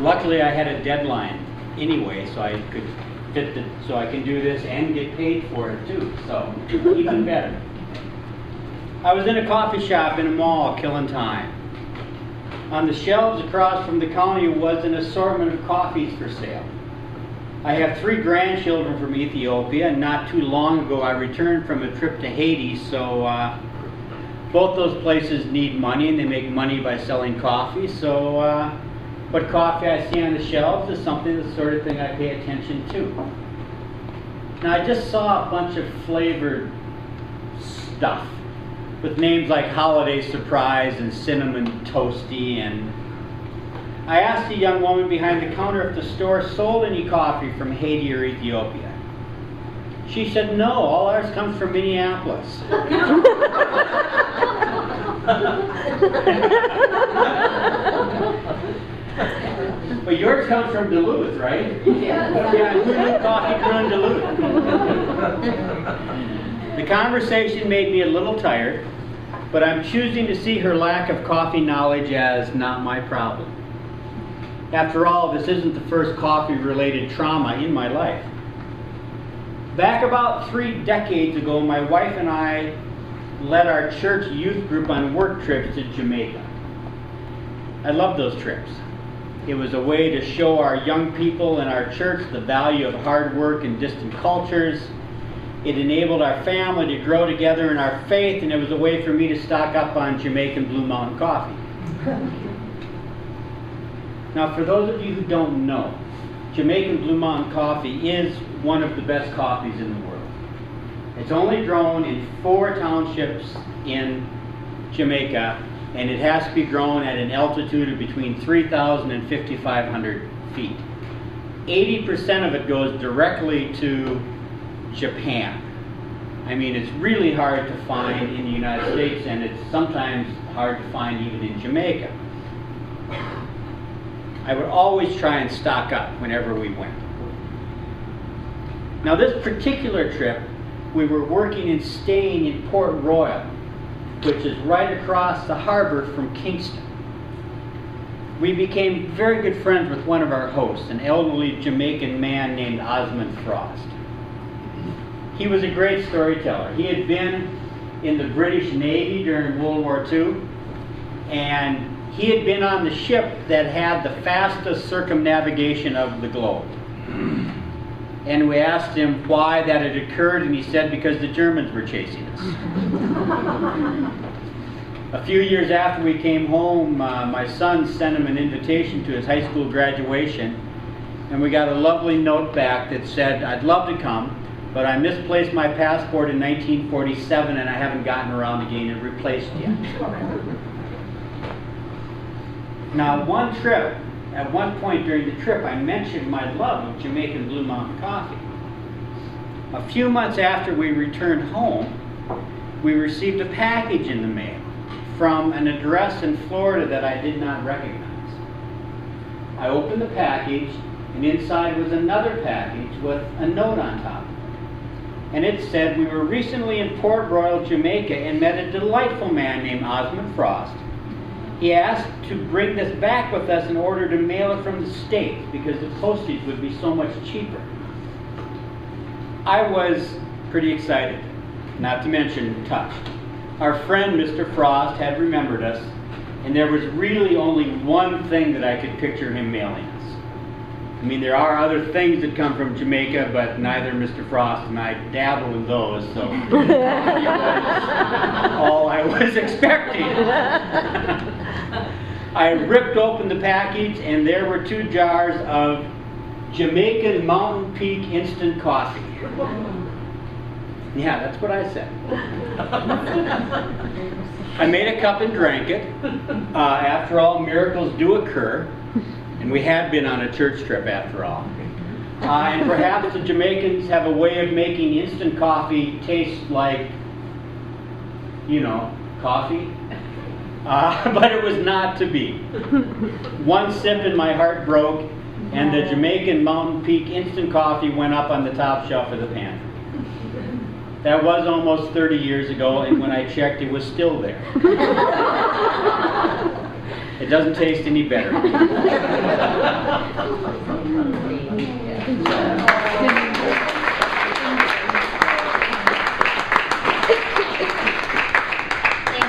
Luckily, I had a deadline anyway, so I could so I can do this and get paid for it too. So even better. I was in a coffee shop in a mall, killing time. On the shelves across from the counter was an assortment of coffees for sale. I have 3 grandchildren from Ethiopia, and not too long ago I returned from a trip to Haiti, so both those places need money, and they make money by selling coffee. So what coffee I see on the shelves is something, the sort of thing I pay attention to. Now I just saw a bunch of flavored stuff with names like Holiday Surprise and Cinnamon Toasty, and I asked the young woman behind the counter if the store sold any coffee from Haiti or Ethiopia. She said, no, all ours comes from Minneapolis. But yours comes from Duluth, right? Yeah, who knew coffee grew in Duluth? The conversation made me a little tired, but I'm choosing to see her lack of coffee knowledge as not my problem. After all, this isn't the first coffee-related trauma in my life. Back about 3 decades ago, my wife and I led our church youth group on work trips to Jamaica. I loved those trips. It was a way to show our young people in our church the value of hard work in distant cultures. It enabled our family to grow together in our faith, and it was a way for me to stock up on Jamaican Blue Mountain coffee. Now, for those of you who don't know, Jamaican Blue Mountain coffee is one of the best coffees in the world. It's only grown in 4 townships in Jamaica, and it has to be grown at an altitude of between 3,000 and 5,500 feet. 80% of it goes directly to Japan. I mean, it's really hard to find in the United States, and it's sometimes hard to find even in Jamaica. I would always try and stock up whenever we went. Now, this particular trip, we were working and staying in Port Royal, which is right across the harbor from Kingston. We became very good friends with one of our hosts, an elderly Jamaican man named Osmond Frost. He was a great storyteller. He had been in the British Navy during World War II, and he had been on the ship that had the fastest circumnavigation of the globe. And we asked him why that had occurred, and he said because the Germans were chasing us. A few years after we came home, my son sent him an invitation to his high school graduation, and we got a lovely note back that said, I'd love to come, but I misplaced my passport in 1947 and I haven't gotten around to getting it replaced yet. Now, at one point during the trip, I mentioned my love of Jamaican Blue Mountain coffee. A few months after we returned home, we received a package in the mail from an address in Florida that I did not recognize. I opened the package, and inside was another package with a note on top. And it said, we were recently in Port Royal, Jamaica, and met a delightful man named Osmond Frost. He asked to bring this back with us in order to mail it from the States because the postage would be so much cheaper. I was pretty excited, not to mention touched. Our friend Mr. Frost had remembered us, and there was really only one thing that I could picture him mailing us. I mean, there are other things that come from Jamaica, but neither Mr. Frost and I dabble in those, so it was all I was expecting. I ripped open the package, and there were 2 jars of Jamaican Mountain Peak instant coffee. Yeah, that's what I said. I made a cup and drank it. After all, miracles do occur. And we had been on a church trip after all. And perhaps the Jamaicans have a way of making instant coffee taste like, you know, coffee. But it was not to be. One sip and my heart broke, and the Jamaican Mountain Peak instant coffee went up on the top shelf of the pantry. That was almost 30 years ago, and when I checked, it was still there. It doesn't taste any better. Thank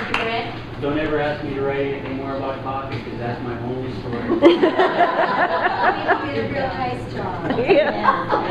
you, Brent. Don't ever ask me to write anything more about coffee, because that's my only story. You did a real nice job. Yeah.